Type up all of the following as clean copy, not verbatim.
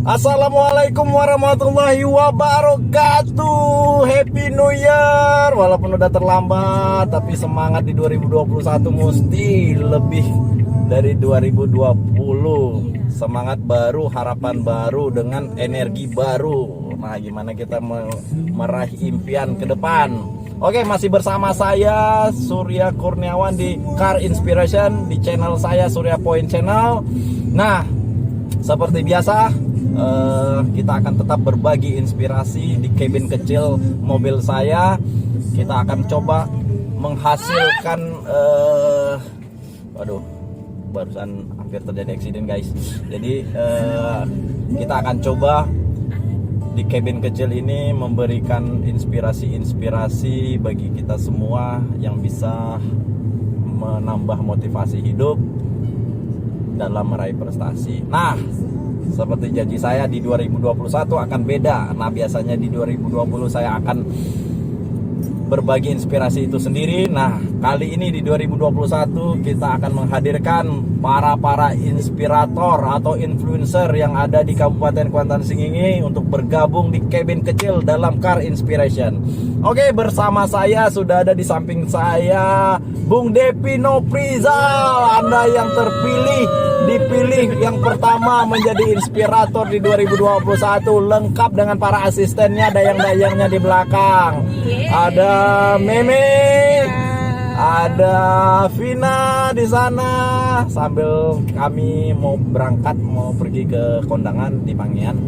Assalamualaikum warahmatullahi wabarakatuh. Happy New Year. Walaupun udah terlambat, tapi semangat di 2021 mesti lebih dari 2020. Semangat baru, harapan baru dengan energi baru. Nah, gimana kita meraih impian ke depan? Oke, masih bersama saya Surya Kurniawan di Car Inspiration di channel saya Surya Point Channel. Nah, seperti biasa kita akan tetap berbagi inspirasi di kabin kecil mobil saya. Kita akan coba menghasilkan waduh, barusan hampir terjadi eksiden guys. Jadi kita akan coba di kabin kecil ini memberikan inspirasi bagi kita semua yang bisa menambah motivasi hidup dalam meraih prestasi. Nah, seperti janji saya di 2021 akan beda. Nah, biasanya di 2020 saya akan berbagi inspirasi itu sendiri. Nah, kali ini di 2021 kita akan menghadirkan para inspirator atau influencer yang ada di Kabupaten Kuantan Singingi untuk bergabung di kabin kecil dalam Car Inspiration. Oke, bersama saya sudah ada di samping saya Bung Depi Noprizal. Anda yang dipilih yang pertama menjadi inspirator di 2021, lengkap dengan para asistennya, dayang-dayangnya di belakang. Ada Meme, ada Vina di sana. Sambil kami mau pergi ke kondangan di Pangian.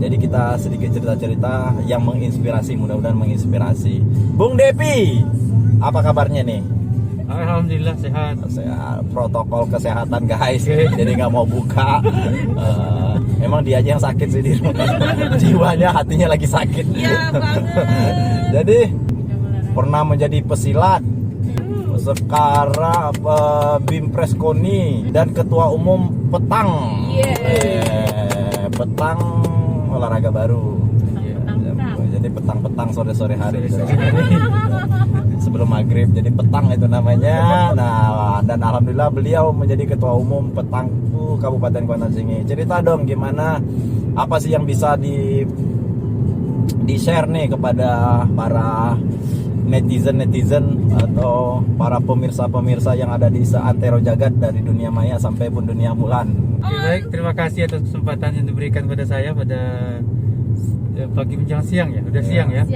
Jadi kita sedikit cerita-cerita yang menginspirasi, mudah-mudahan menginspirasi. Bung Depi, apa kabarnya nih? Alhamdulillah sehat. Protokol kesehatan guys, jadi nggak mau buka. Emang dia aja yang sakit sih di rumah. Jiwanya, hatinya lagi sakit. Ya, Jadi pernah menjadi pesilat, sekarang Bimpres Koni dan ketua umum Petang. Petang olahraga baru. Jadi petang sore hari sebelum maghrib, jadi petang itu namanya. Nah, dan alhamdulillah beliau menjadi ketua umum Petang Kabupaten Kuantan Singingi. Cerita dong gimana, apa sih yang bisa di share nih kepada para netizen atau para pemirsa yang ada di seantero jagat dari dunia maya sampai pun dunia bulan. Baik, terima kasih atas kesempatan yang diberikan pada saya pada pagi menjelang siang ya, udah siang ya.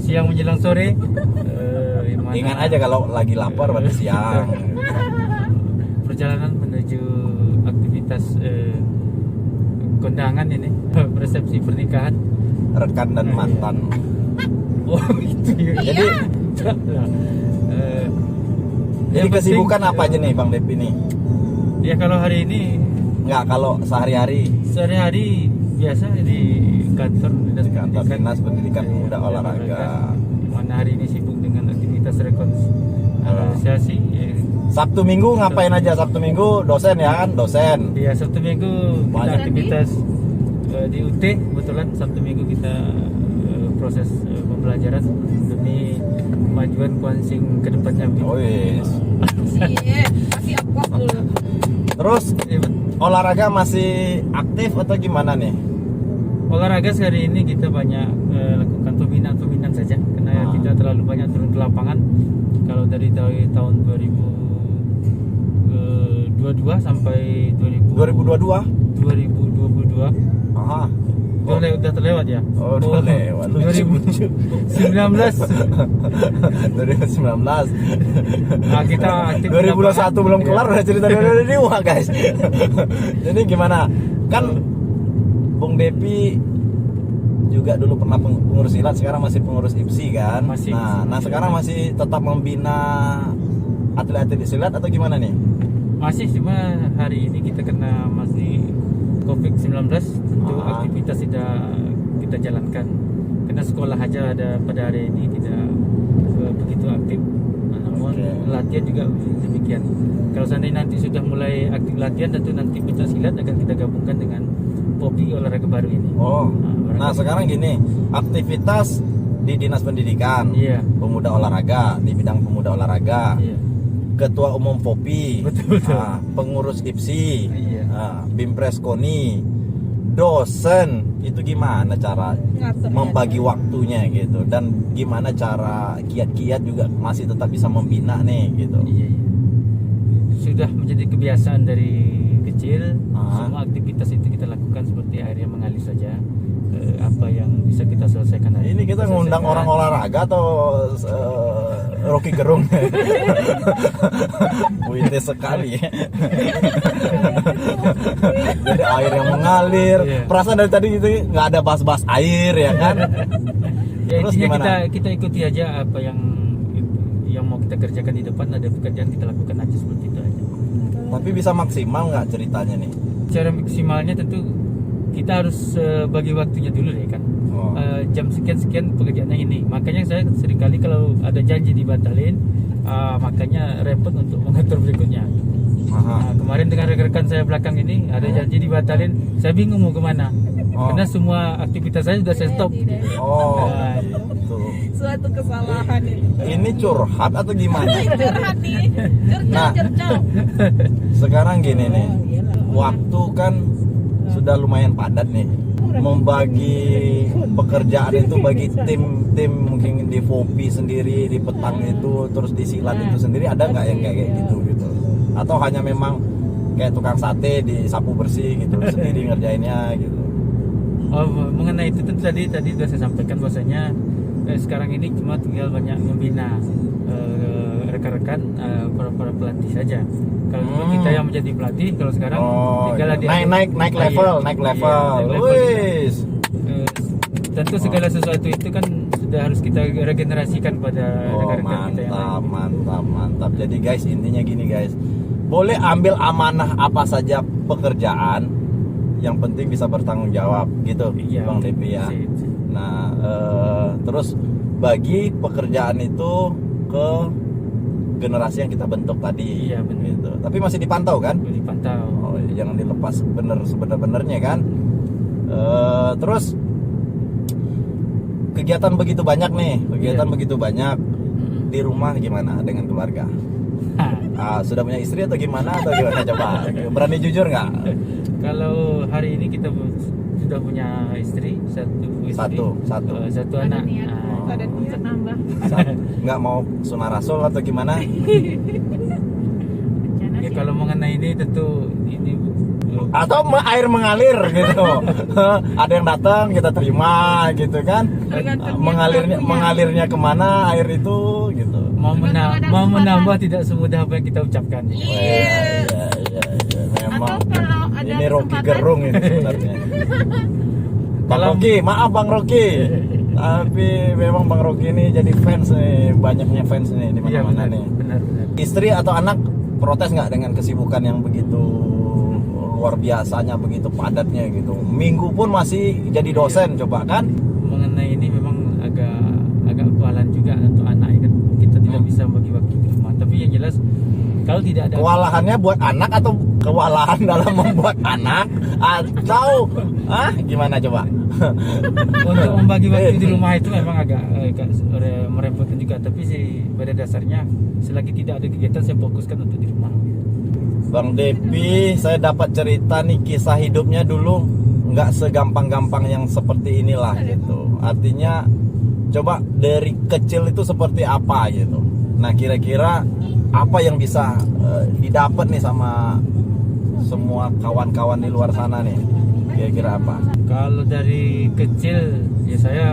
Siang menjelang sore. Ingat aja kalau lagi lapar pada siang. Perjalanan menuju aktivitas kondangan ini, resepsi pernikahan Rekan dan mantan. Oh itu ya. Jadi kesibukan apa aja nih Bang Depi nih? Ya kalau hari ini Kalau sehari-hari biasa di kantor dinas pendidikan pemuda olahraga. Mana hari ini sibuk dengan aktivitas rekonsiliasi. Sabtu Minggu ngapain aja? Sabtu Minggu dosen ya kan? Dosen. Iya, Sabtu Minggu kita aktivitas di UT. Kebetulan Sabtu Minggu kita proses pembelajaran demi kemajuan Kuansing ke depannya. Oh yes. Kasih apa dulu. Terus olahraga masih aktif atau gimana nih? Olahraga hari ini kita banyak lakukan pembinaan saja karena kita terlalu banyak turun ke lapangan. Kalau dari tahun 2022 sampai 2022? 2022. Aha. Udah terlewat ya? Oh, udah lewat. 2019. 2019. Nah, kita aktif 2021 belum kelar udah cerita 2022 guys. Jadi gimana? Kan Bung Depi juga dulu pernah pengurus silat, sekarang masih pengurus IPSI kan? Masih. Nah sekarang masih tetap membina atlet-atlet silat atau gimana nih? Masih, cuma hari ini kita kena masih COVID-19, tentu aktivitas tidak kita jalankan karena sekolah aja ada pada hari ini tidak begitu aktif. Namun latihan juga demikian. Kalau seandainya nanti sudah mulai aktif latihan, tentu nanti pencak silat akan kita gabungkan dengan hobi olahraga baru ini. Nah sekarang gini, aktivitas di dinas pendidikan, pemuda olahraga, di bidang pemuda olahraga, ketua umum FOPI, betul. Pengurus IPSI, Bimpres Koni, dosen itu gimana cara Ngatur membagi waktunya gitu, dan gimana cara kiat-kiat juga masih tetap bisa membina nih gitu. Iya, iya. Sudah menjadi kebiasaan dari kecil. Ah. Semua aktivitas itu kita lakukan seperti airnya mengalir saja. Apa yang bisa kita selesaikan hari Ini kita ngundang selesaikan. orang olahraga atau Rocky Gerung? Puitis sekali. Jadi air yang mengalir. Iya. Perasaan dari tadi itu nggak ada bahas-bahas air ya kan? Ya, Terus intinya gimana? kita ikuti aja apa yang mau kita kerjakan di depan. Ada pekerjaan kita lakukan aja seperti itu aja. Tapi bisa maksimal nggak ceritanya nih? Cara maksimalnya tentu kita harus bagi waktunya dulu deh kan. Oh. Jam sekian pekerjaannya ini. Makanya saya seringkali kalau ada janji dibatalin, makanya repot untuk mengatur berikutnya. Aha. Nah, kemarin dengan rekan-rekan saya belakang ini ada janji dibatalin, saya bingung mau kemana. Oh. Karena semua aktivitas saya sudah saya stop. Oh, Nah, gitu. Suatu kesalahan itu. Ini curhat atau gimana? Curhat nih. Nah. Cercau. Sekarang gini nih, waktu kan sudah lumayan padat nih. Membagi pekerjaan itu bagi tim mungkin di Fopi sendiri, di petang itu, terus di silat itu sendiri, ada nggak yang kayak gitu gitu? Atau hanya memang kayak tukang sate disapu bersih gitu sendiri ngerjainnya gitu? Oh, mengenai itu tentu tadi sudah saya sampaikan bahwasanya sekarang ini cuma tinggal banyak membina rekan-rekan para pelatih saja. Kalau dulu kita yang menjadi pelatih, kalau sekarang tinggal naik level. Wis. Tentu segala sesuatu itu kan sudah harus kita regenerasikan pada Oh, rekan-rekan kita yang lain. mantap. Jadi guys, intinya gini guys, boleh ambil amanah apa saja pekerjaan, yang penting bisa bertanggung jawab gitu, Iya, Bang Depi ya. Nah, terus bagi pekerjaan itu ke generasi yang kita bentuk tadi. Iya, benar. Gitu. Tapi masih dipantau kan? Dipantau. Oh, jangan dilepas bener sebenar-benarnya kan. Terus kegiatan begitu banyak nih, Iya. begitu banyak di rumah, gimana dengan keluarga? Sudah punya istri atau gimana coba? Berani jujur nggak? Kalau hari ini kita sudah punya istri, satu anak. Nah, Ada niat nambah. Nggak mau sunah rasul atau gimana? ya kalau mengenai ini tentu ini Atau air mengalir gitu? Ada yang datang kita terima gitu kan? Mengalirnya kemana air itu gitu? mau menambah tidak semudah apa yang kita ucapkan. Iya. Memang Atau kalau ada ini Rocky kesempatan. Gerung ini sebenarnya. Bang Kalau- Rocky, maaf Bang Rocky. Tapi memang Bang Rocky ini jadi fans nih, banyaknya fans nih di Iya, mana-mana benar, nih. benar. Istri atau anak protes nggak dengan kesibukan yang begitu luar biasanya, begitu padatnya gitu? Minggu pun masih jadi dosen coba kan? Mengenai ini memang agak kewalahan juga untuk anak kan. Kita tidak bisa bagi waktu di rumah. Tapi yang jelas kalau tidak ada Kewalahannya buat anak atau kewalahan dalam membuat anak, atau gimana coba? untuk membagi waktu di rumah itu memang agak merepotkan juga. Tapi sih pada dasarnya selagi tidak ada kegiatan saya fokuskan untuk di rumah. Bang Depi, saya dapat cerita nih kisah hidupnya dulu nggak segampang-gampang yang seperti inilah gitu. Artinya coba dari kecil itu seperti apa gitu. Nah, kira-kira apa yang bisa didapat nih sama semua kawan-kawan di luar sana nih? Kira-kira apa? Kalau dari kecil ya saya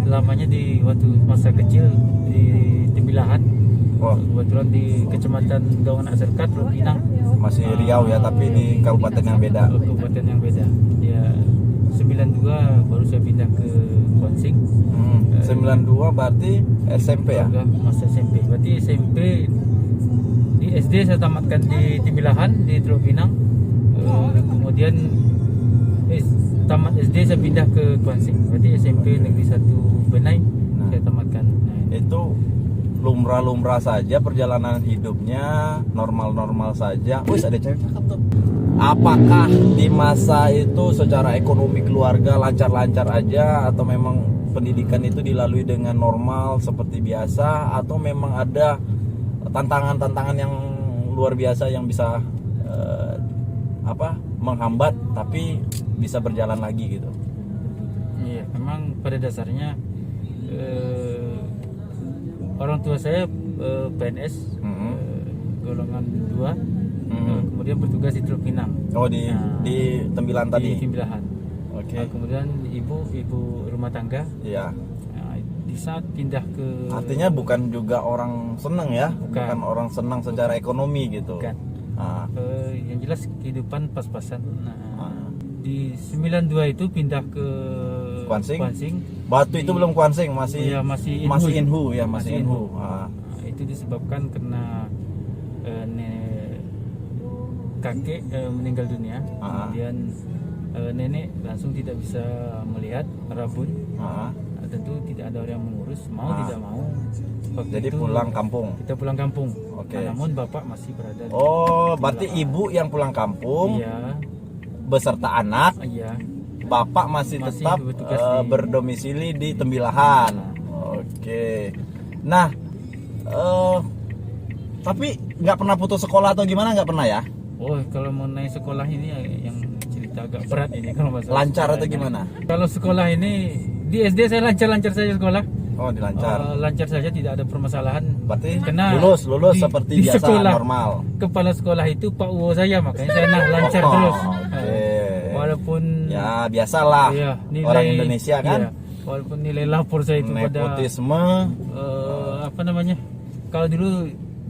lamanya di waktu masa kecil di Tembilahan. Oh, Kebetulan di Kecamatan Daungan Serkat, Pulau Pinang. masih Riau ya, tapi di kabupaten yang beda. Kabupaten yang beda. Ya 92 baru saya pindah ke Kuansing. 92 berarti SMP ya? Masa SMP. Berarti SMP di SD saya tamatkan di Tembilahan di Teluk Pinang. Kemudian tamat SD saya pindah ke Kuansing. Berarti SMP Negeri 1 Benai saya tamatkan. Nah, Itu lumrah-lumrah saja perjalanan hidupnya, normal-normal saja. Wih, ada cewek cakep tuh. Apakah di masa itu secara ekonomi keluarga lancar-lancar aja, atau memang pendidikan itu dilalui dengan normal seperti biasa, atau memang ada tantangan-tantangan yang luar biasa yang bisa menghambat tapi bisa berjalan lagi gitu. Iya, memang pada dasarnya orang tua saya PNS golongan 2, kemudian bertugas di Teluk Pinang. Oh di Nah, di Tembilan tadi. Di Timbilahan. Oke. Kemudian ibu rumah tangga. Iya. Nah, di saat pindah ke Artinya bukan juga orang senang ya, Bukan. bukan orang senang secara ekonomi gitu. Bukan. Ah, yang jelas kehidupan pas-pasan. Nah, ah. di 92 itu pindah ke Kuansing? Di- Batu itu belum Kuansing, masih Iya, masih Inhu ya, masih Inhu. Ah. Nah, itu disebabkan karena kakek meninggal dunia, kemudian nenek langsung tidak bisa melihat rabun. Ah. Tentu tidak ada orang yang mengurus, mau tidak mau. Waktu Jadi itu pulang kampung. Kita pulang kampung. Oke. Nah, namun bapak masih berada di Oh, berarti ibu yang pulang kampung Iya, beserta anak, iya. bapak masih Masih tetap bertugas di- berdomisili di Tembilahan. Oke. Nah, tapi nggak pernah putus sekolah atau gimana, nggak pernah ya? Oh, kalau mau naik sekolah ini yang cerita agak berat ini kalau masalah Lancar sekolah atau ini. gimana? Kalau sekolah ini di SD saya lancar-lancar saja sekolah. Oh, dilancar. Lancar saja, tidak ada permasalahan. Berarti Kena lulus di- seperti di biasa sekolah. normal. Kepala sekolah itu Pak Uwo saya, makanya saya lancar Oh, terus. oke. Walaupun Ya biasalah iya, orang Indonesia kan, iya, walaupun nilai lapor saya itu pada nepotisme. apa namanya? Kalau dulu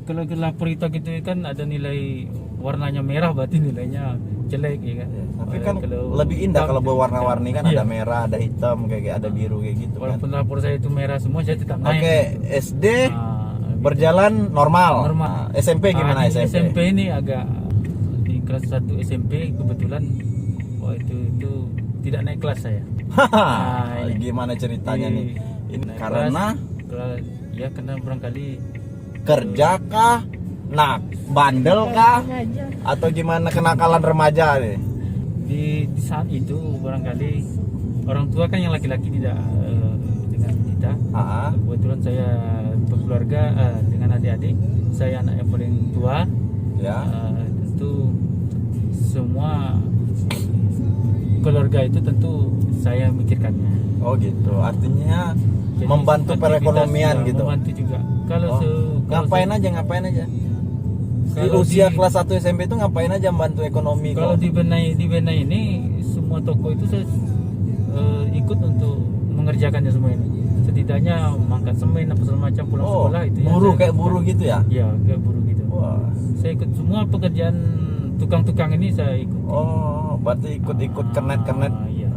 kalau ke lapor itu gitu kan ada nilai warnanya merah, berarti nilainya jelek ya kan. Tapi kan lebih indah kalau berwarna-warni kan, Iya. ada merah, ada hitam, kayak ada biru kayak gitu kan. Walaupun lapor saya itu merah semua, saya tetap naik. Oke, SD Nah, berjalan normal. normal. Nah, SMP gimana di SMP? SMP ini agak di kelas 1 SMP kebetulan itu tidak naik kelas saya. Nah, ini. Gimana ceritanya Di- nih? Ini naik karena kelas, ya karena barangkali kerja kah? Nah, bandel kah? Atau gimana kenakalan remaja nih? di saat itu barangkali orang tua kan yang laki-laki tidak dengan kita. Ah, Kebetulan saya berkeluarga dengan adik-adik. Saya anak yang paling tua. ya. Tentu semua keluarga itu tentu saya mikirkannya. Oh gitu. Artinya Jadi membantu aktivitas perekonomian juga, gitu. Membantu juga. Kalau Oh, ngapain aja? Di Kalau usia di- kelas 1 SMP itu ngapain aja membantu ekonomi Kalau kok? di Benai ini semua toko itu saya ikut untuk mengerjakannya semua ini. Setidaknya mangkat semen apa segala macam pulang Oh, sekolah itu. buruh saya kayak lakukan. buruh gitu ya? Iya, kayak buruh gitu. Wah. Saya ikut semua pekerjaan tukang-tukang ini saya ikut. Oh, berarti ikut-ikut kernet-kernet Iya.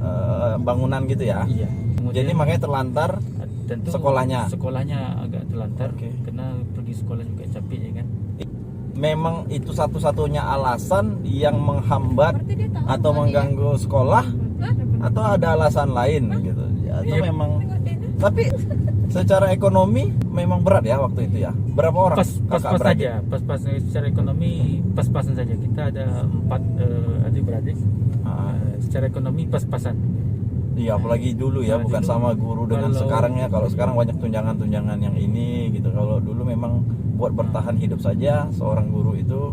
bangunan gitu ya? Iya. Kemudian Jadi makanya terlantar. tentu sekolahnya? Sekolahnya agak terlantar Oke. karena pergi sekolah juga capek ya kan. Memang itu satu-satunya alasan yang menghambat atau mengganggu sekolah, atau ada alasan lain gitu ya, atau Iya. memang, tapi secara ekonomi memang berat ya waktu itu ya. Berapa orang Pas-pas kakak beradik? saja, pas-pas secara ekonomi pas-pasan saja. Kita ada 4 adik-beradik. Ah, Secara ekonomi pas-pasan. iya, apalagi dulu ya, Nah, bukan dulu sama guru dengan kalau- sekarang ya. Kalau sekarang banyak tunjangan-tunjangan yang ini gitu. Kalau dulu memang buat bertahan hidup saja seorang guru itu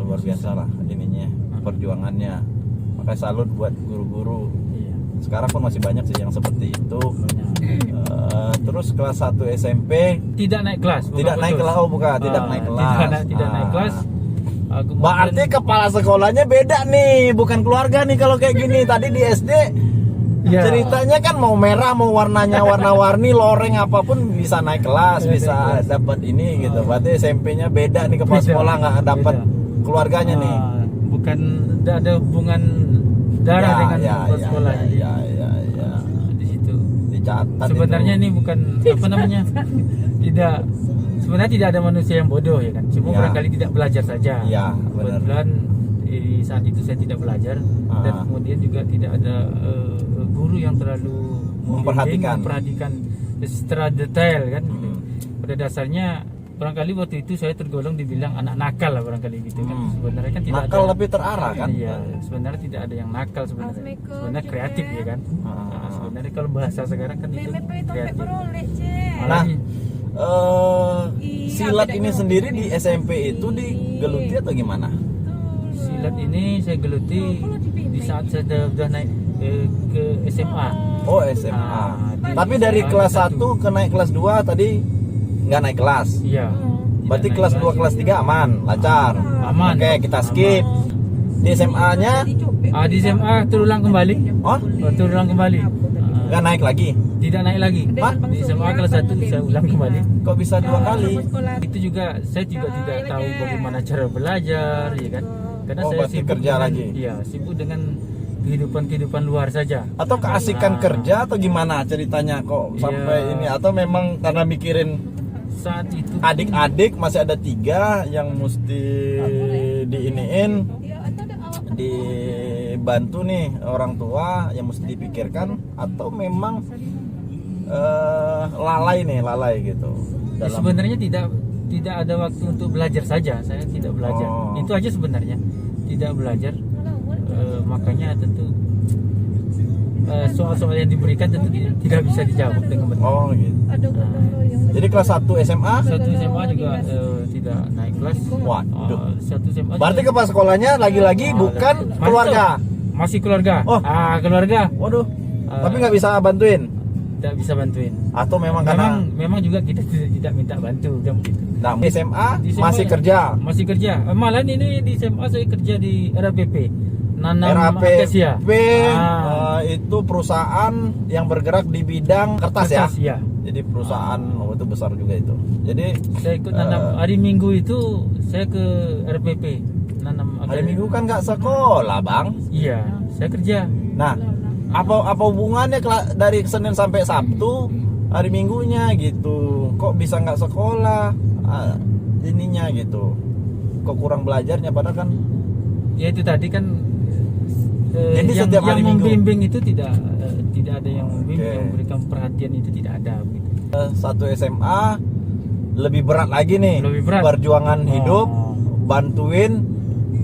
luar biasa lah ininya, perjuangannya. Makanya salut buat guru-guru. Iya. Sekarang pun masih banyak sih yang seperti itu. Banyak. Terus kelas 1 SMP Tidak naik kelas. bukan tidak naik putus. kelas, oh bukan, tidak naik kelas. Tidak naik Ah. kelas. Kemudian- Berarti kepala sekolahnya beda nih, bukan keluarga nih kalau kayak gini. Tadi di SD Iya. ceritanya kan mau merah, mau warnanya warna-warni, loreng apapun bisa naik kelas, Iya, bisa naik kelas. dapat ini gitu. Berarti SMP-nya beda nih, kepala Beda. sekolah nggak dapat Beda. keluarganya nih. Bukan tidak ada hubungan darah dengan kepala sekolah. ya, ya. Di situ. Dicatat Sebenarnya itu. ini bukan apa namanya? Tidak, sebenarnya tidak ada manusia yang bodoh ya kan. Cuma Ya. barangkali tidak belajar saja. Iya, benar. Kebetulan di saat itu saya tidak belajar dan Ah. kemudian juga tidak ada guru yang terlalu membimbing, memperhatikan secara detail kan. Hmm. Pada dasarnya barangkali waktu itu saya tergolong dibilang anak nakal lah barangkali gitu kan. Sebenarnya kan tidak Nakal ada. lebih terarah kan? Iya, sebenarnya tidak ada yang nakal sebenarnya. Assalamualaikum, Sebenarnya kreatif ya kan. Ah. Nah, sebenarnya kalau bahasa sekarang kan itu kreatif. beroleh, Cek. Nah, Malah silat ini sendiri di SMP itu digeluti atau gimana? silat silat ini saya geluti di saat saya sudah naik ke SMA. Oh SMA. Tapi dari SMA kelas satu. 1 ke naik kelas 2 tadi nggak naik kelas. Iya. Berarti Tidak kelas naik 2 kelas 3 aman, lancar. Aman. Oke, kita skip. Di SMA-nya Di SMA terulang kembali. oh Terulang kembali. nggak naik lagi. Tidak naik lagi. Hah? Di SMA kelas 1 saya ulang kembali. Kok bisa 2 kali? Itu juga saya juga tidak tahu bagaimana cara belajar, ya kan? Karena Oh, saya berarti sibuk kerja dengan, lagi. Iya, sibuk dengan kehidupan luar saja. Atau keasikan kerja atau gimana ceritanya kok sampai Iya. ini, atau memang karena mikirin Saat itu adik-adik masih ada 3 yang mesti diiniin, dibantu nih orang tua yang mesti dipikirkan, atau memang lalai gitu ya, sebenarnya tidak ada waktu untuk belajar saja. Saya tidak belajar. Oh. Itu aja sebenarnya. Tidak belajar. Makanya tentu soal-soal yang diberikan tentu tidak bisa dijawab dengan benar. Oh gitu. Jadi kelas 1 SMA Satu SMA juga tidak naik kelas. Waduh. Satu SMA. berarti juga- kepala sekolahnya lagi-lagi bukan Masih- keluarga. Masih keluarga. Oh. Keluarga. Waduh. Tapi nggak bisa bantuin, Tidak bisa bantuin. atau memang karena Memang juga kita tidak minta bantu kan begitu. nah, di SMA Di SMA masih kerja. Masih kerja. Malah ini di SMA saya kerja di RAPP. Nanam akasia. RAPP itu perusahaan yang bergerak di bidang kertas ya. Iya. Jadi perusahaan itu besar juga itu. Jadi Saya ikut nanam hari Minggu itu saya ke RPP nanam hari Minggu kan nggak sekolah bang. Iya, saya kerja. Nah, apa hubungannya dari Senin sampai Sabtu hari Minggunya gitu? Kok bisa nggak sekolah ininya gitu? Kok kurang belajarnya padahal kan? Ya itu tadi kan Jadi yang setiap hari Minggu? membimbing itu tidak ada yang membimbing, Oke. yang memberikan perhatian itu tidak ada gitu. Satu SMA lebih berat lagi nih. Lebih berat. Perjuangan hidup, Oh. bantuin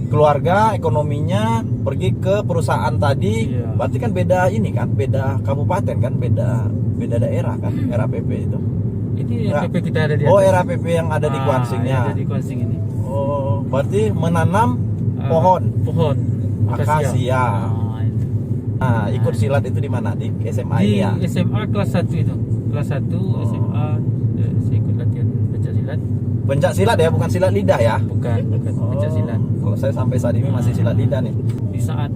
keluarga ekonominya, pergi ke perusahaan tadi. Iya. Berarti kan beda ini kan, beda kabupaten kan, beda daerah kan, RAPP itu. Ini Nggak. RPP kita ada di Oh, atas. RAPP yang ada di Kuansingnya. Ada di Kuansing ini. Oh, berarti menanam pohon. Pohon Akasia. itu. Nah, ikut silat itu di mana? Di SMA Di ini ya. SMA kelas 1 itu. Kelas 1 SMA saya ikut latihan pencak silat. Pencak silat ya, bukan silat lidah ya. Bukan pencak silat. Kalau saya sampai saat ini masih silat lidah nih. Di saat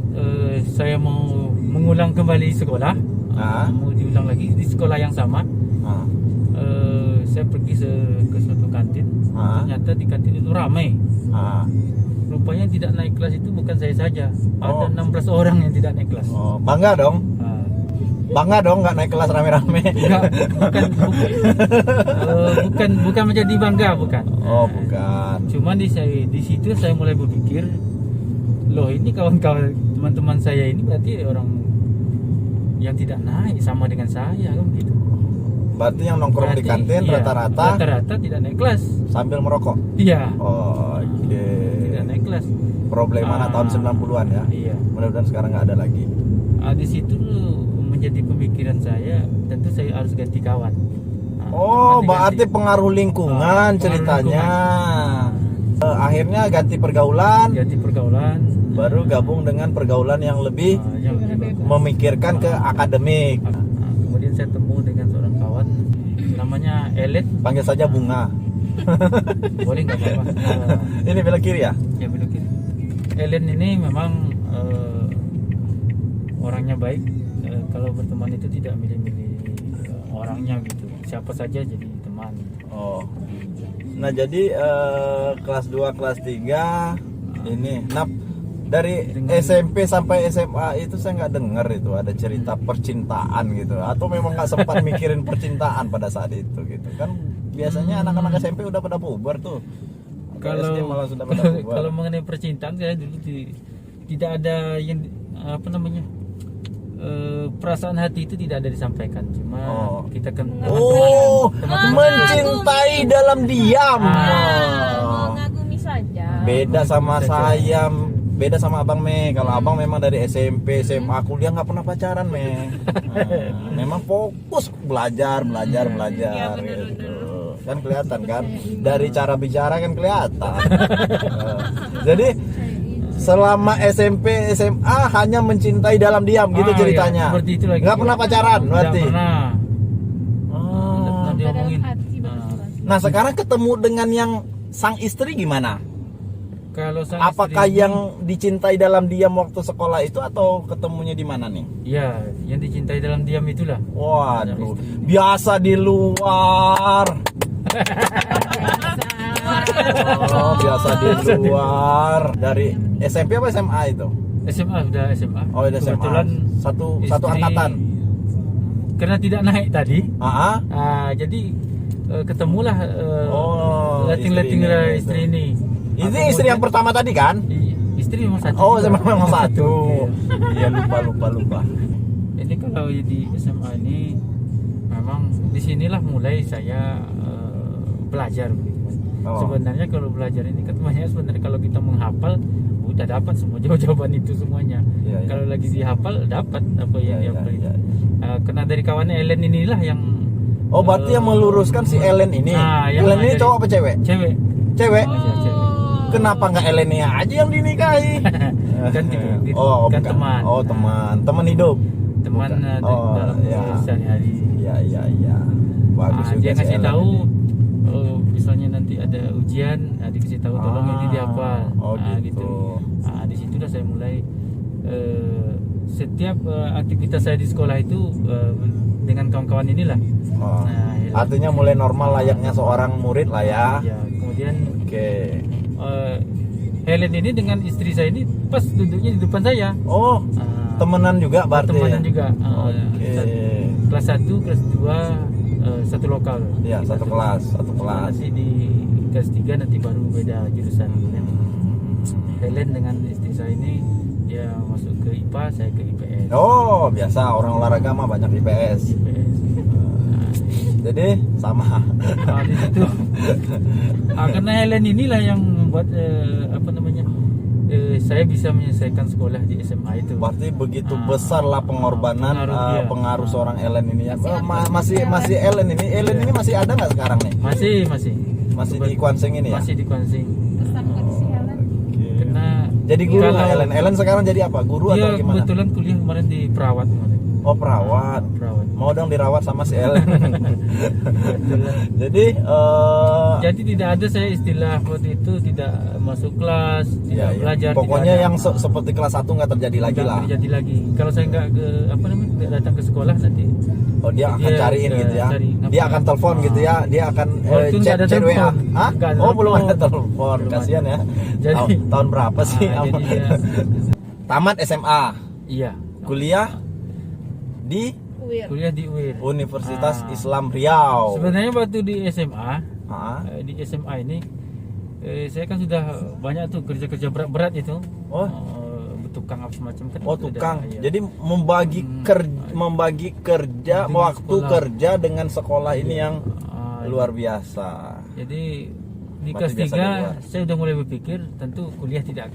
saya mau mengulang kembali sekolah, mau diulang lagi di sekolah yang sama, Ah. saya pergi ke suatu kantin. Ternyata di kantin itu ramai. Ah. Rupanya yang tidak naik kelas itu bukan saya saja. Oh. Ada 16 orang yang tidak naik kelas. Oh, bangga dong. Ah, Bangga dong nggak naik kelas rame-rame. enggak, bukan menjadi bangga, bukan. Oh, bukan. Cuman di situ saya mulai berpikir, loh ini kawan-kawan teman-teman saya ini berarti orang yang tidak naik sama dengan saya kan gitu. Berarti yang nongkrong di Berarti, kantin iya, rata-rata tidak naik kelas. sambil merokok. Iya. Oh, oke. Tidak naik kelas. Problem anak tahun 90-an ya. Iya. Mudah-mudahan sekarang nggak ada lagi. Di situ menjadi pemikiran saya, tentu saya harus ganti kawan. Oh, ganti- berarti pengaruh lingkungan Pengaruh ceritanya. lingkungan. Akhirnya ganti pergaulan, ganti pergaulan. baru gabung dengan pergaulan yang lebih Yang lebih bagus. memikirkan ke akademik. Kemudian saya temu dengan seorang kawan namanya Elet. Panggil saja Bunga. Boleh nggak apa-apa? Ini belok kiri ya? Ya belok kiri. Ellen ini memang orangnya baik. Kalau berteman itu tidak milih-milih orangnya gitu. Siapa saja jadi teman. Oh. Nah, jadi kelas 2, kelas 3 ini. Nah, dari SMP sampai SMA itu saya nggak dengar itu ada cerita percintaan gitu, atau memang nggak sempat mikirin percintaan pada saat itu gitu kan. Biasanya anak-anak SMP udah pada puber tuh. Atau SD malah sudah pada puber. Kalau mengenai percintaan saya dulu tidak ada yang apa namanya, perasaan hati itu tidak ada disampaikan. Cuma kita kan teman-teman mencintai dalam diam. Mengagumi saja. Beda sama saja. saya, beda sama abang Me. Kalau abang memang dari SMP, SMA, kuliah nggak pernah pacaran Me. Memang fokus belajar gitu. Kan kelihatan kan dari cara bicara kan kelihatan. Jadi selama SMP SMA hanya mencintai dalam diam gitu Ah, ceritanya. iya, seperti itu lagi. Nggak pernah pacaran berarti. Tidak pernah. Oh. Tidak pernah diomongin. Dalam hati Ah. betul. Nah sekarang ketemu dengan yang sang istri gimana? Kalau sang Apakah istri ini- yang dicintai dalam diam waktu sekolah itu atau ketemunya di mana nih? Ya, yang dicintai dalam diam itulah. Waduh, biasa di luar. Oh, biasa di luar. Dari SMP apa SMA itu? SMA sudah SMA. Oh, udah SMA. Kebetulan Satu istri- angkatan. Karena tidak naik tadi, Ah, jadi ketemulah Oh, letting istri ini, istri ini. ini istri yang pertama tadi kan? Istri memang satu. Oh, juga. memang satu. Iya, lupa. Ini kalau di SMA ini memang disinilah mulai saya belajar. Oh. Sebenarnya kalau belajar ini kan sebenarnya kalau kita menghafal udah dapat semua jawaban itu semuanya. Iya, iya. Kalau lagi dihafal dapat apa yang Iya, dihafal iya, itu. iya. Karena dari kawannya Ellen inilah yang Oh, berarti yang meluruskan si Ellen ini. Nah, yang Ellen ini ngajari. cowok apa cewek? cewek. Cewek. Oh, iya, cewek. Kenapa nggak Elenia aja yang dinikahi? Kan Oh, kan bukan. teman. Oh, teman hidup. Teman Bukan. dalam iya. sehari-hari. Iya. Bagus juga Dia si ngasih Ellen tahu ini. misalnya nanti ada ujian, dikasih tahu tolong ini dihafal. Oh, gitu. Di situ dah saya mulai setiap aktivitas saya di sekolah itu dengan kawan-kawan inilah. Oh. Nah, ya. Artinya mulai normal layaknya seorang murid lah ya. Ya, kemudian Oke. Helen ini dengan istri saya ini pas duduknya di depan saya. Oh, Ah, temenan juga berarti. Temenan juga. Oke. Kelas 1, kelas 2 satu lokal. Iya, satu kelas. Nanti di kelas 3 nanti baru beda jurusan. Helen dengan istri saya ini dia masuk ke IPA, saya ke IPS. Oh, biasa orang olahraga mah banyak IPS. IPS. Jadi sama. Di situ. Karena Helen inilah yang membuat saya bisa menyelesaikan sekolah di SMA itu. Berarti begitu besar lah pengorbanan pengaruh dia. pengaruh seorang Ellen ini ya. Masih Ellen ini. Ellen ini masih ada nggak sekarang nih? Masih Di Kwansing ini ya? Masih di Kwansing. Pesan nggak sih Helen? Karena Jadi guru kalau- nggak Ellen? Ellen sekarang jadi apa? Guru dia atau gimana? kebetulan kuliah kemarin di perawat kemarin. Oh, perawat. Perawat. Mau dong dirawat sama si Ellen. Jadi Jadi tidak ada saya istilah waktu itu tidak masuk kelas, tidak ya, belajar. pokoknya tidak ada. yang seperti kelas 1 nggak terjadi lagi Nggak lah. terjadi lagi. Kalau saya nggak nggak datang ke sekolah nanti. Oh, dia akan Dia cariin gitu ya. cari. Dia akan telepon gitu ya. Dia akan Waktu nggak ada chat WA. telepon. Hah? Nggak ada Oh, belum ada telepon. telepon. Belum Kasihan ada. ya. Jadi- tahun berapa sih? jadi dia, Tamat SMA. iya. Kuliah di Weird. Kuliah di UIR. Universitas Ah. Islam Riau. Sebenarnya waktu di SMA, Ah. di SMA ini saya kan sudah banyak tuh kerja-kerja berat-berat itu. Oh. Bertukang apa semacam kan. Oh, sudah, tukang. iya. Jadi membagi kerja Dengan waktu sekolah. kerja dengan sekolah ini yang Ah, luar biasa. Jadi di Berarti kelas biasa di 3 luar. saya udah mulai berpikir tentu kuliah tidak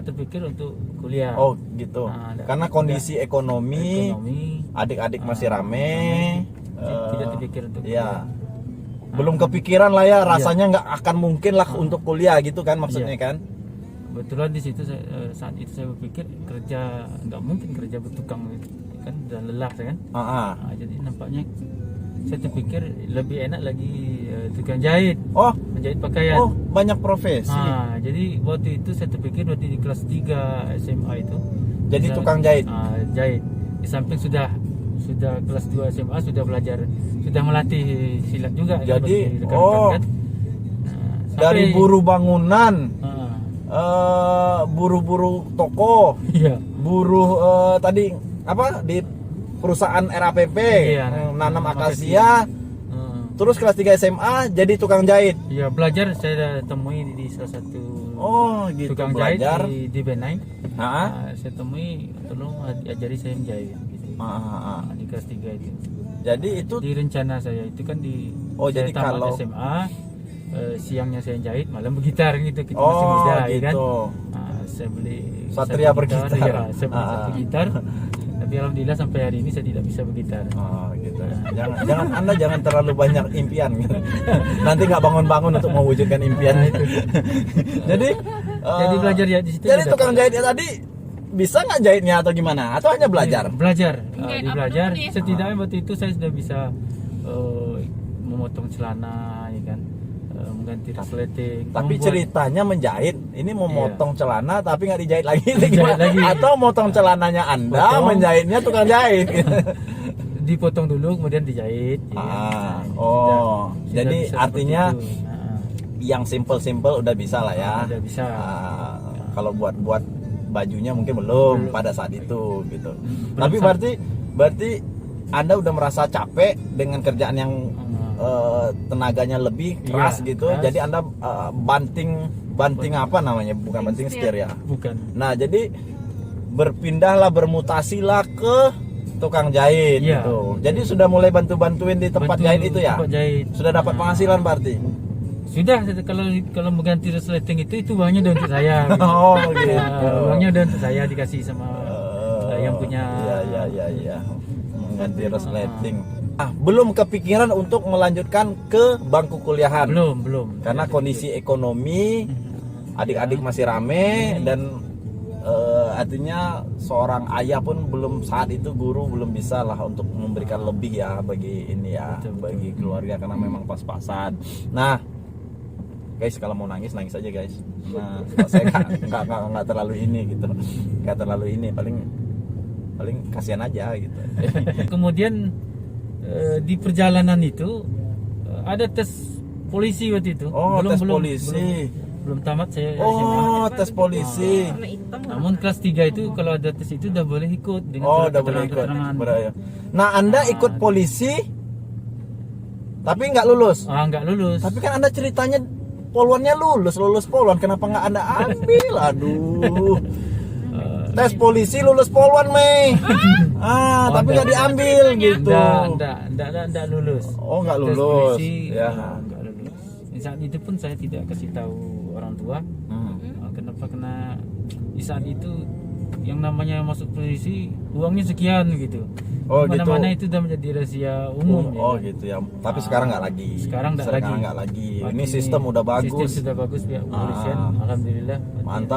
terpikir untuk kuliah. Oh, gitu. Ah, ada- Karena kondisi ekonomi, Ekonomi adik-adik masih rame. tidak terpikir untuk Ya. kuliah. Belum kepikiran lah ya, rasanya nggak akan mungkin lah untuk kuliah gitu kan maksudnya Iya. kan. Kebetulan di situ saat itu saya berpikir kerja nggak mungkin kerja bertukang gitu. Kan udah lelah saya kan. Ah. Jadi nampaknya saya terpikir lebih enak lagi tukang jahit, Oh, menjahit pakaian. banyak profesi. Jadi waktu itu saya terpikir waktu di kelas 3 SMA itu. Jadi Bisa- tukang jahit. Jahit. Di samping sudah kelas 2 SMA sudah belajar, sudah melatih silat juga. Jadi, seperti rekan-rekan kan. Dari Sampai- buruh bangunan, Ah, buruh-buruh toko, iya. buruh tadi apa di perusahaan RAPP, Iya, nanam nanam akasia, terus kelas 3 SMA jadi tukang jahit. Iya, belajar saya temui di salah satu Oh, gitu tukang belajar. jahit di Benai. Ah. Saya temui, tolong ajari saya menjahit gitu. Ah. Di kelas 3 itu. Jadi itu Di rencana saya itu kan di Oh, saya jadi tamat kalau- SMA, siangnya saya jahit, malam bergitar gitu. Kita masih Oh, muda ya kan. gitu. Saya beli Satria satu bergitar. ya, saya beli Ah. satu gitar. Tapi alhamdulillah sampai hari ini saya tidak bisa bergitar. Oh, gitu. Anda jangan terlalu banyak impian gitu. Nanti nggak bangun-bangun untuk mewujudkan impian itu. Jadi Jadi belajar ya di situ. Jadi juga tukang dapat. jahitnya tadi bisa nggak jahitnya atau gimana? Atau hanya belajar? Belajar. Jahit Di apa belajar. dulu nih? Setidaknya waktu itu saya sudah bisa memotong celana, ya kan, mengganti resleting. Tapi membuat- ceritanya menjahit, ini mau Iya. motong celana tapi nggak dijahit lagi, Dijahit lagi. atau motong celananya Anda, Potong. menjahitnya tukang jahit. dipotong dulu kemudian dijahit. ya kan. Ah, Nah, oh, sudah jadi bisa seperti artinya itu. Nah, yang simple-simple udah bisa lah ya. udah bisa. Kalau buat bajunya mungkin belum Belum. pada saat itu gitu. Belum Tapi sam- berarti Anda udah merasa capek dengan kerjaan yang tenaganya lebih Iya, keras gitu. keras. Jadi Anda banting apa namanya? Bukan banting setir ya. Bukan. Nah, jadi berpindahlah, bermutasilah ke tukang jahit Iya. gitu. Jadi sudah mulai bantu-bantuin di tempat Bantu jahit itu ya. tempat jahit. Sudah dapat Nah, penghasilan berarti. Sudah, kalau mengganti resleting itu uangnya udah untuk saya. gitu. Oh, gitu. Uangnya udah untuk saya, dikasih sama yang punya. Iya. Mengganti resleting. Belum kepikiran untuk melanjutkan ke bangku kuliahan. Belum. Karena kondisi ekonomi adik-adik masih rame dan artinya seorang ayah pun belum saat itu guru belum bisa lah untuk memberikan lebih ya bagi ini ya, Betul. bagi keluarga karena memang pas-pasan. Nah, guys, kalau mau nangis aja guys. Nah, saya nggak terlalu ini gitu, nggak terlalu ini, paling kasihan aja gitu. Kemudian di perjalanan itu ada tes polisi waktu itu. Oh, tes polisi. Belum tamat saya. Oh, tes polisi. Warna hitam. Namun kelas 3 itu kalau ada tes itu udah boleh ikut dengan Oh, surat udah boleh ikut. keterangan. Beraya. Nah, Anda ikut polisi tapi nggak lulus. Nggak lulus. Tapi kan Anda ceritanya poluannya lulus poluan, kenapa nggak Anda ambil? Aduh. Tes polisi lulus poluan, Mei. Tapi nggak diambil gitu. Enggak lulus. Oh, nggak Tes lulus. polisi, Ya. enggak lulus. Di saat itu pun saya tidak kasih tahu orang tua. Hmm. Kenapa kena di saat itu yang namanya masuk polisi uangnya sekian gitu. Oh, gitu. Mana-mana itu udah menjadi rahasia umum. Oh, ya. gitu ya. Tapi sekarang nggak lagi. Sekarang nggak lagi. Ini Waktu sistem udah bagus. Sistem sudah bagus pihak kepolisian. Alhamdulillah.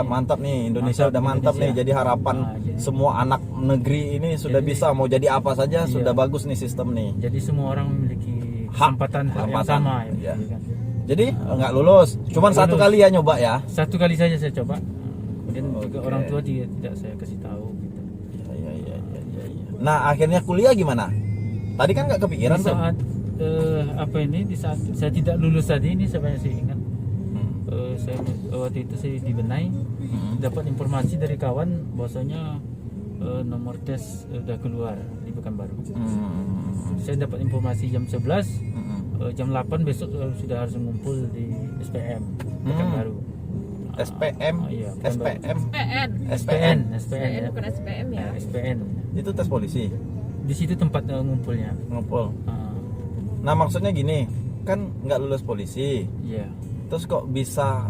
Mantap nih, Indonesia udah mantap nih. Indonesia. Jadi harapan Jadi- semua anak negeri ini sudah Jadi- bisa mau jadi apa saja Iya. sudah bagus nih sistem nih. Jadi semua orang memiliki Hak. kesempatan yang Kesempatan. sama Iya. ya kan? Jadi nggak lulus, cuman Nggak satu lulus. kali ya nyoba ya. Satu kali saja saya coba. Kemudian juga Oke. orang tua tidak saya kasih tahu gitu. Iya. Nah akhirnya kuliah gimana? Tadi kan nggak kepikiran Di tuh. saat di saat saya tidak lulus tadi ini saya masih ingat. Hmm. Saya waktu itu saya di Benai dapat informasi dari kawan bahwasanya nomor tes udah keluar di Pekanbaru. Saya dapat informasi jam 11, jam 8 besok sudah harus ngumpul di SPM Pekanbaru. SPM, Iya, SPM, PN. SPN. SPN ya. Bukan SPM ya. SPN. Itu tes polisi, Di situ tempat ngumpulnya. ngumpul. Ah, Nah maksudnya gini, kan nggak lulus polisi, Iya. terus kok bisa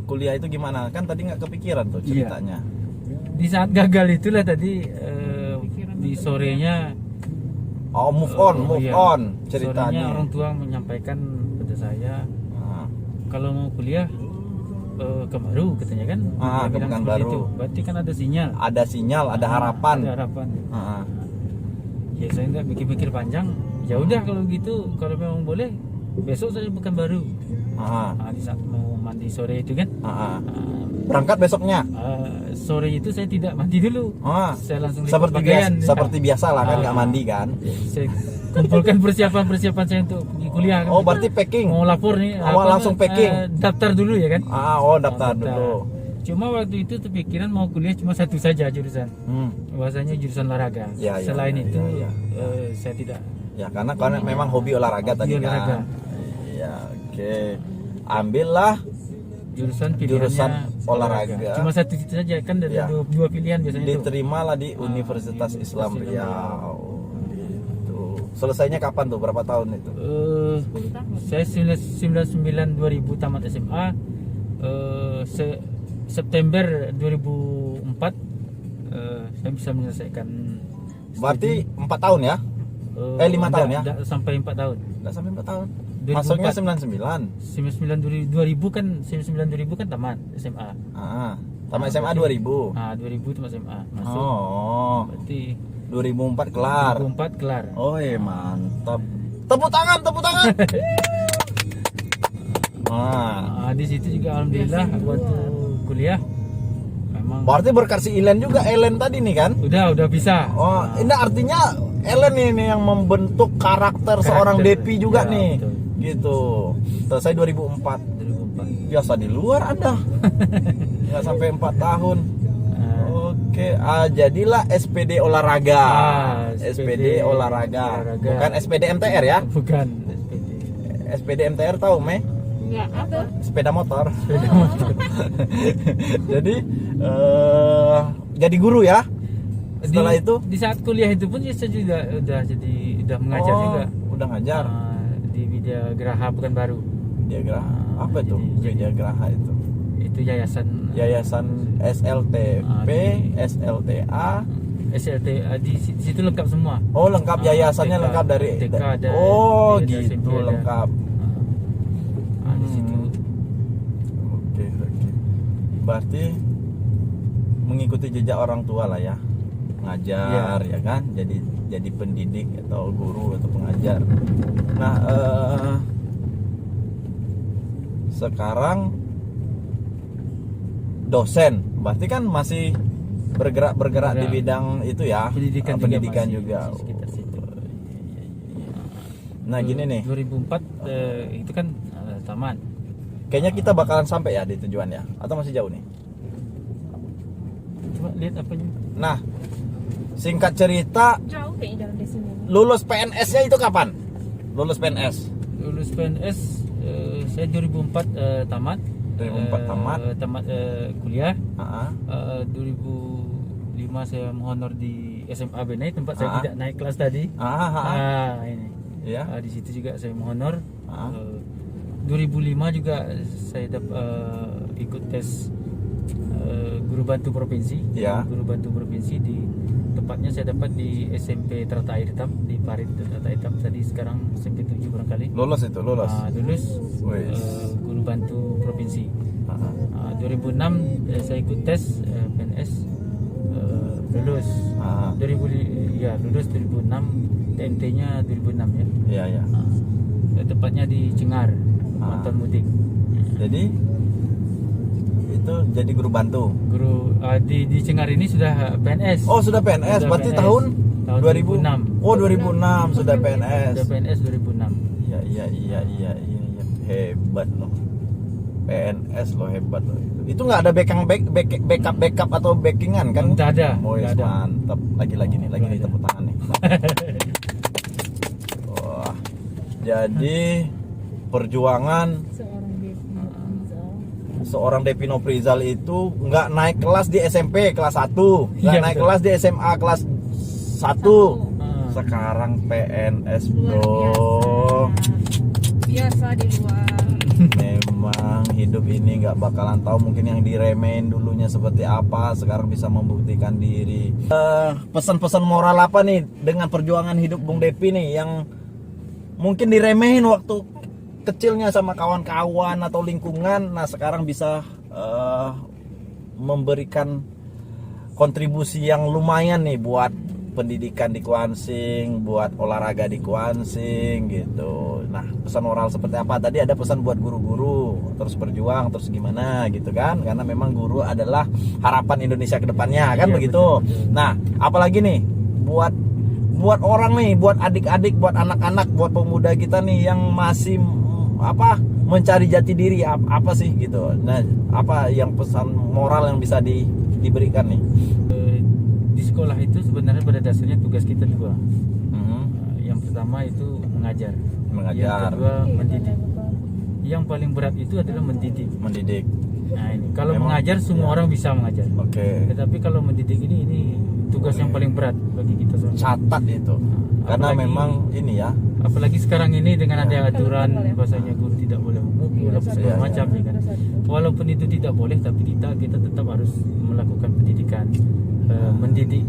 kuliah itu gimana? Kan tadi nggak kepikiran tuh Iya. ceritanya. Di saat gagal itulah tadi di sorenya Oh move iya. on Sorenya ceritanya. orang tua menyampaikan pada saya Ah, kalau mau kuliah ke Baru katanya kan. Ah, Dia ke bilang Pekanbaru. seperti itu. Berarti kan ada sinyal. ada sinyal, ada harapan. Ada harapan. Ah, Ya saya nggak pikir-pikir panjang. Ya udah kalau gitu, kalau memang boleh besok saya Pekanbaru. ah, Di saat mau mandi sore itu kan. ah. Ah, Berangkat besoknya. sore itu saya tidak mandi dulu. Ah, Saya langsung lipat seperti pakaian. biasa, seperti biasa lah kan, Ah. nggak mandi kan. Saya kumpulkan persiapan saya untuk pergi kuliah kan. Oh berarti packing. Mau lapor nih Langsung packing. daftar dulu ya kan. Daftar dulu. Cuma waktu itu pikiran mau kuliah cuma satu saja jurusan, bahwasanya jurusan olahraga. Ya, ya, Selain ya, itu ya, saya tidak. Ya karena memang hobi olahraga Hobi tadi olahraga. kan. Iya, oke. Ambillah Jurusan pilihannya Jurusan olahraga. Cuma satu itu saja kan, dari Ya. dua pilihan biasanya itu. diterimalah di Universitas Islam Riau. Gitu. Selesainya kapan tuh? Berapa tahun itu? Saya 99 2000 tamat SMA. September 2004 saya bisa menyelesaikan. Berarti 4 tahun ya? 5 tahun ya? Sampai 4 tahun. Nggak sampai 4 tahun. Masuknya 2004. 99. 2000 kan 2000 kan tamat SMA. Sama SMA 2000. 2000 itu SMA masuk. Oh. Berarti 2004 kelar. 2004 kelar. Oh, mantap. Tepuk tangan, tepuk tangan. Di situ juga alhamdulillah waktu kuliah memang Berarti berkat si Elen juga, Elen tadi nih kan? udah bisa. Oh, ini artinya Ellen ini yang membentuk karakter seorang Depi juga Ya, nih. betul. Gitu. Selesai 2004. 2004. Biasa di luar Anda. Nggak sampai 4 tahun. Oke, jadilah SPD olahraga. SPD olahraga. Bukan SPD MTR ya? Bukan SPD. SPD MTR tahu, Meh? Enggak apa? Sepeda motor. Jadi guru ya. Setelah itu di saat kuliah itu pun saya juga udah mengajar juga. Udah ngajar. Di Widya Graha Pekanbaru. Widya Graha. Apa itu? Widya Graha itu. Itu yayasan SLTP, SLTA, SLTA di situ lengkap semua. Oh, lengkap yayasannya TK, lengkap dari TK ada, oh, ada gitu SMP ada. lengkap. Di situ. Oke. Berarti mengikuti jejak orang tua lah ya. Ngajar ya kan? Jadi pendidik atau guru atau pengajar. Nah, sekarang dosen, berarti kan masih bergerak di bidang itu ya, pendidikan juga. masih sekitar situ. Nah, gini nih, 2004 itu kan tamat. kayaknya kita bakalan sampai ya di tujuan ya, atau masih jauh nih? Coba lihat apanya. Nah, singkat cerita, Jauh kayaknya jalan di sini. lulus PNS-nya itu kapan? Lulus PNS? Lulus PNS saya 2004 tamat. 2004 tamat. Tamat kuliah. Ah, 2005 saya menghonor di SMA Benai tempat saya tidak naik kelas tadi. Ini. ya. Di situ juga saya menghonor. Ah. 2005 juga saya ikut tes guru bantu provinsi. Ya. Guru bantu provinsi di tepatnya saya dapat di SMP Teratai Hitam di Parit Teratai Hitam tadi, sekarang SMP 7 barangkali. Lulus itu, lulus. Lulus Wih. guru bantu provinsi. Ah. 2006 saya ikut tes PNS, lulus. 2000 lulus 2006, TMT-nya 2006 ya. Iya. Tepatnya di Cengar, Mantan Mudik. Jadi itu jadi guru bantu. Guru di Cengar ini sudah PNS. Oh, sudah PNS. Sudah Berarti PNS. tahun Tahun 2006. 2006. Oh, 2006 sudah PNS. Sudah PNS 2006. Iya. Hebat loh. PNS loh, hebat loh. Itu nggak ada backup atau backingan kan? Nggak ada. Oh, Nggak ada. mantap. Lagi nih, Nggak ada. tepuk tangan nih. Wah. Jadi perjuangan seorang Depi Noprizal itu nggak naik kelas di SMP kelas 1, nggak Iya, naik betul. kelas di SMA kelas 1. Sekarang PNS, bro. Biasa di luar. Memang hidup ini nggak bakalan tahu, mungkin yang diremehin dulunya seperti apa, sekarang bisa membuktikan diri. Pesan-pesan moral apa nih dengan perjuangan hidup Bung Depi nih yang mungkin diremehin waktu kecilnya sama kawan-kawan atau lingkungan, nah sekarang bisa memberikan kontribusi yang lumayan nih buat pendidikan di Kuansing, buat olahraga di Kuansing gitu. Nah, pesan moral seperti apa? Tadi ada pesan buat guru-guru, terus berjuang, terus gimana gitu kan? Karena memang guru adalah harapan Indonesia ke depannya kan, Iya, begitu. betul. Nah, apalagi nih buat orang nih, buat adik-adik, buat anak-anak, buat pemuda kita nih yang masih mencari jati diri apa sih gitu. Nah, apa yang pesan moral yang bisa diberikan nih? Di sekolah itu sebenarnya pada dasarnya tugas kita dua. Yang pertama itu mengajar. Yang kedua mendidik. Yang paling berat itu adalah mendidik. Nah, ini kalau Memang, mengajar semua orang bisa mengajar. Oke. Tetapi kalau mendidik ini tugas yang paling berat bagi kita semua. Catat itu. Karena Apalagi- memang ini ya. Apalagi sekarang ini dengan ada aturan bahasanya guru tidak boleh memukul apa segala Iya, macam ya kan. Walaupun itu tidak boleh, tapi kita tetap harus melakukan pendidikan, mendidik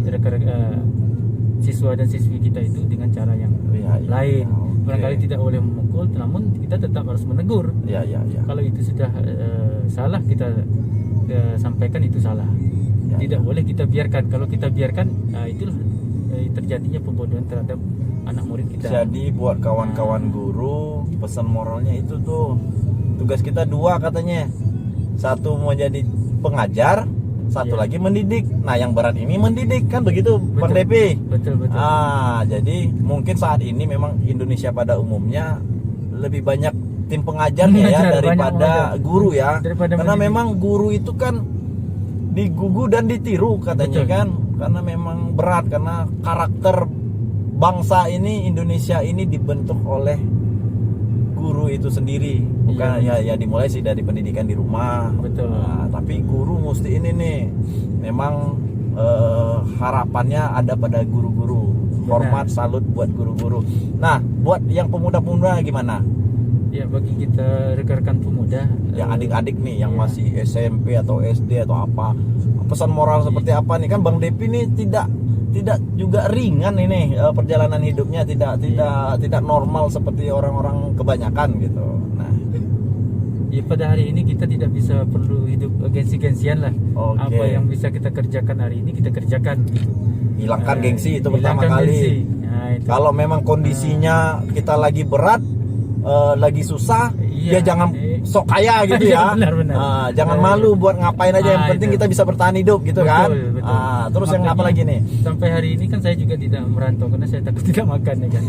siswa dan siswi kita itu dengan cara yang Iya, iya, lain. oke. Barangkali tidak boleh memukul, namun kita tetap harus menegur. Ya, ya, ya. Kalau itu sudah salah, kita sampaikan itu salah. Ya, Tidak ya. boleh kita biarkan. Kalau kita biarkan, itulah terjadinya pembodohan terhadap anak murid kita. Jadi buat kawan-kawan guru, pesan moralnya itu tuh, tugas kita dua katanya. Satu mau jadi pengajar, satu Iya. lagi mendidik. Nah, yang berat ini mendidik, kan begitu, Bang Betul. Depi? Betul. Jadi mungkin saat ini memang Indonesia pada umumnya lebih banyak tim pengajarnya ya Pengajar, daripada banyak guru ya. daripada Karena mendidik. memang guru itu kan digugu dan ditiru katanya. Betul. Kan, karena memang berat, karena karakter bangsa ini, Indonesia ini dibentuk oleh guru itu sendiri. Bukan ya dimulai sih dari pendidikan di rumah. Betul. Nah, tapi guru mesti ini nih, memang harapannya ada pada guru-guru. Hormat, salut buat guru-guru. Nah, buat yang pemuda-pemuda gimana? Ya, bagi kita rekan-rekan pemuda, Yang adik-adik nih yang iya. masih SMP atau SD atau apa, pesan moral seperti apa nih? Kan Bang Depi nih tidak juga ringan ini, perjalanan hidupnya tidak normal seperti orang-orang kebanyakan gitu. Nah, ya pada hari ini kita tidak bisa perlu hidup gengsi-gengsian lah. Oke. Apa yang bisa kita kerjakan hari ini kita kerjakan gitu. hilangkan gengsi itu pertama Hilangkan kali. gengsi. Nah, itu. Kalau memang kondisinya kita lagi berat, lagi susah, Iya. ya jangan sok kaya gitu ya. Benar. Jangan malu buat ngapain aja, yang penting itu. kita bisa bertahan hidup gitu Betul, kan. betul. Terus yang apa Makanya, lagi nih? Sampai hari ini kan saya juga tidak merantau karena saya takut tidak makan ya kan.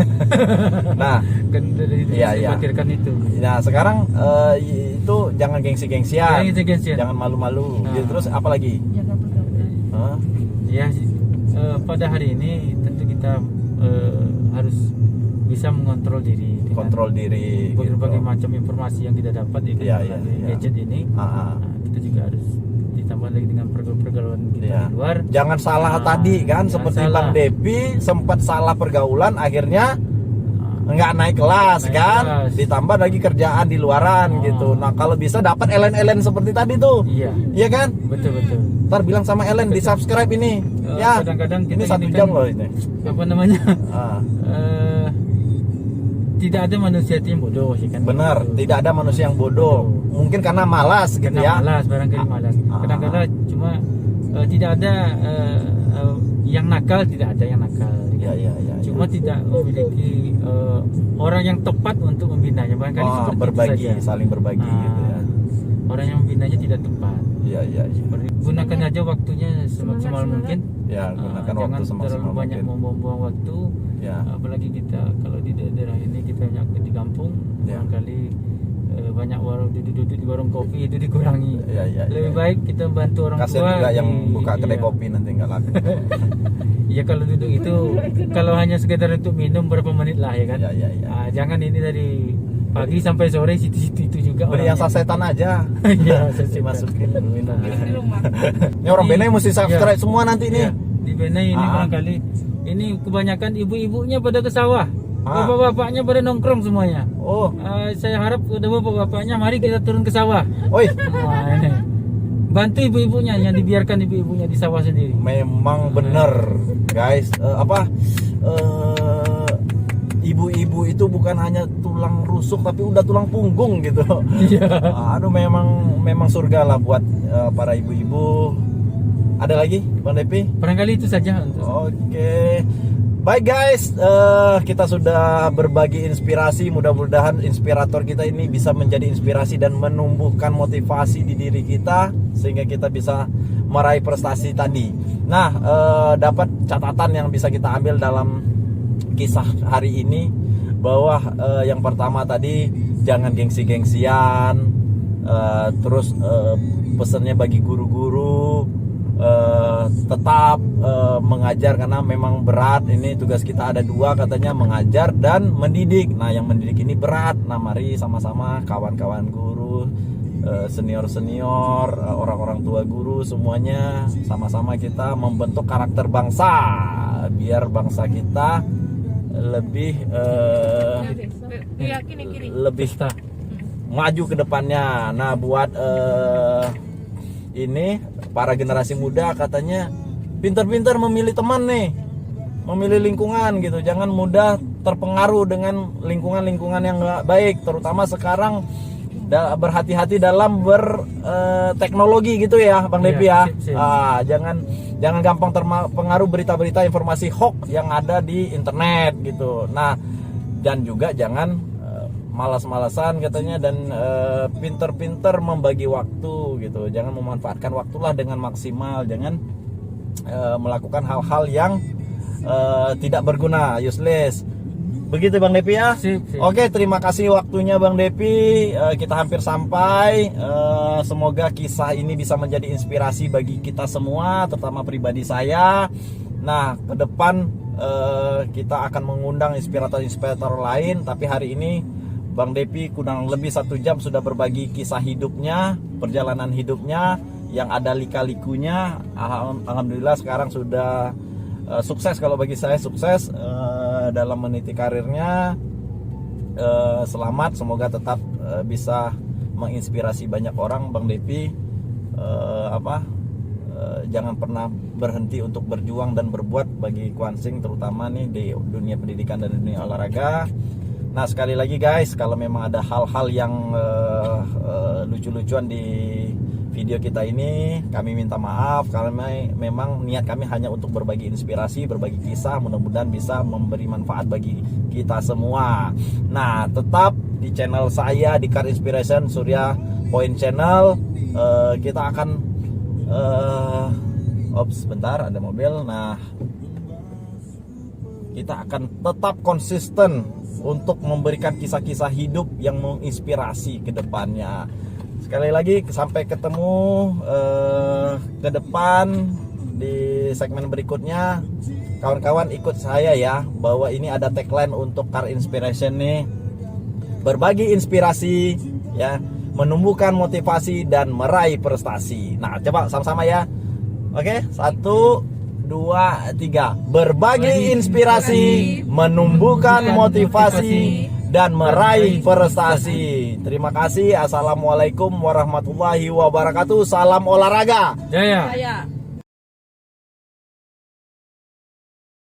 Nah, Kan dari itu Iya, saya iya. khawatirkan itu. nah sekarang itu jangan gengsi-gengsian, Jangan gengsi-gengsian. jangan malu-malu. Nah. Gitu. Terus apa lagi? Jaga pergaulan. Hah? Ya, pada hari ini tentu kita harus bisa mengontrol diri dengan Kontrol diri. berbagai gitu. macam informasi yang kita dapat ya kan, Iya, melalui iya. gadget ini. Ah. Nah, kita juga harus ditambah lagi dengan pergaulan kita Iya. di luar. Jangan salah Nah, tadi kan, jangan seperti salah. Bang Depi sempat salah pergaulan, akhirnya Nah, nggak naik kelas Naik kan, kelas. ditambah lagi kerjaan di luaran Oh. gitu. Nah, kalau bisa dapat Ellen seperti tadi tuh, iya, iya kan? betul. Ntar bilang sama Ellen di subscribe ini, ya. Kadang-kadang kita Ini 1 ini jam kan- loh ini. Apa namanya? Ah, Tidak ada manusia itu yang bodoh ya kan. benar, Gitu. tidak ada manusia yang bodoh. Mungkin karena malas gitu Karena ya. malas, barangkali malas. Ah. Kadang-kadang cuma tidak ada yang nakal, tidak ada yang nakal. Iya, iya, iya. Cuma tidak memiliki orang yang tepat untuk membinanya. Barangkali seperti Berbagi, itu saja. saling berbagi gitu ya. Orang yang membinanya tidak tepat. Iya, iya, iya. Gunakan aja waktunya semaksimal Semangat. mungkin. Ya, gunakan Jangan waktu semaksimal terlalu banyak mungkin. membuang waktu. Ya. Apalagi kita kalau di daerah ini kita banyak di kampung, Ya. barangkali banyak warung duduk-duduk di warung kopi itu dikurangi. Iya, iya, Lebih iya. baik kita bantu orang Kasian tua. juga yang di- buka kedai iya. kopi nanti nggak laku. Iya, kalau duduk itu kalau hanya sekedar untuk minum berapa menit lah ya kan. Iya, iya, iya. Jangan ini dari pagi sampai sore situ-situ itu juga. Beli yang orangnya. sasetan aja. Iya, sasetan. Dimasukin minum Nah. gitu. Di rumah. Ini orang Benai mesti subscribe Iya. semua nanti nih. Iya, di Benai ini Ah. barangkali ini kebanyakan ibu-ibunya pada ke sawah. Ah. Bapak-bapaknya pada nongkrong semuanya. Oh, Saya harap ada bapak-bapaknya, mari kita turun ke sawah. oi, Wah, ini. Bantu ibu-ibunya, yang dibiarkan ibu-ibunya di sawah sendiri. memang bener, guys. Ibu-ibu itu bukan hanya tulang rusuk tapi udah tulang punggung gitu. Iya. Aduh, memang surga lah buat para ibu-ibu. Ada lagi, Bang Depi? Barangkali itu saja untuk Oke. Baik guys, kita sudah berbagi inspirasi. Mudah-mudahan inspirator kita ini bisa menjadi inspirasi dan menumbuhkan motivasi di diri kita sehingga kita bisa meraih prestasi tadi. Nah, dapat catatan yang bisa kita ambil dalam kisah hari ini bahwa yang pertama tadi jangan gengsi-gengsian. Terus pesannya bagi guru-guru tetap mengajar karena memang berat. Ini tugas kita ada dua katanya, mengajar dan mendidik. Nah, yang mendidik ini berat. Nah, mari sama-sama kawan-kawan guru, senior-senior, orang-orang tua guru, semuanya sama-sama kita membentuk karakter bangsa biar bangsa kita lebih Yakin kiri. lebih pesta. maju ke depannya. Nah, buat ini para generasi muda katanya pintar-pintar memilih teman nih. memilih lingkungan gitu. Jangan mudah terpengaruh dengan lingkungan-lingkungan yang nggak baik, terutama sekarang berhati-hati dalam berteknologi gitu ya Bang Iya, Depi ya. sip. Jangan gampang terpengaruh berita-berita informasi hoax yang ada di internet gitu. Nah, dan juga jangan malas-malasan katanya dan pinter-pinter membagi waktu gitu. Jangan memanfaatkan waktulah dengan maksimal. Jangan melakukan hal-hal yang tidak berguna, useless. Begitu Bang Depi ya. Sip. Oke, terima kasih waktunya Bang Depi. Kita hampir sampai. Semoga kisah ini bisa menjadi inspirasi bagi kita semua, terutama pribadi saya. Nah, ke depan kita akan mengundang inspirator-inspirator lain. Tapi hari ini Bang Depi kurang lebih 1 jam sudah berbagi kisah hidupnya, perjalanan hidupnya yang ada lika-likunya. Alhamdulillah sekarang sudah sukses, kalau bagi saya sukses dalam meniti karirnya. Selamat, semoga tetap bisa menginspirasi banyak orang Bang Depi. Jangan pernah berhenti untuk berjuang dan berbuat bagi Kwan Sing, terutama nih di dunia pendidikan dan dunia olahraga. Nah, sekali lagi guys, kalau memang ada hal-hal yang lucu-lucuan di video kita ini, kami minta maaf karena memang niat kami hanya untuk berbagi inspirasi, berbagi kisah, mudah-mudahan bisa memberi manfaat bagi kita semua. Nah, tetap di channel saya di Car Inspiration Surya Point Channel, kita akan bentar ada mobil. Nah, kita akan tetap konsisten untuk memberikan kisah-kisah hidup yang menginspirasi ke depannya. Sekali lagi, sampai ketemu ke depan di segmen berikutnya. Kawan-kawan ikut saya ya, bahwa ini ada tagline untuk Car Inspiration nih. Berbagi inspirasi ya, menumbuhkan motivasi dan meraih prestasi. Nah, coba sama-sama ya. Oke, 1, 2, 3. Berbagi inspirasi, menumbuhkan motivasi dan meraih prestasi. Terima kasih. Assalamualaikum warahmatullahi wabarakatuh. Salam olahraga. Jaya. Saya.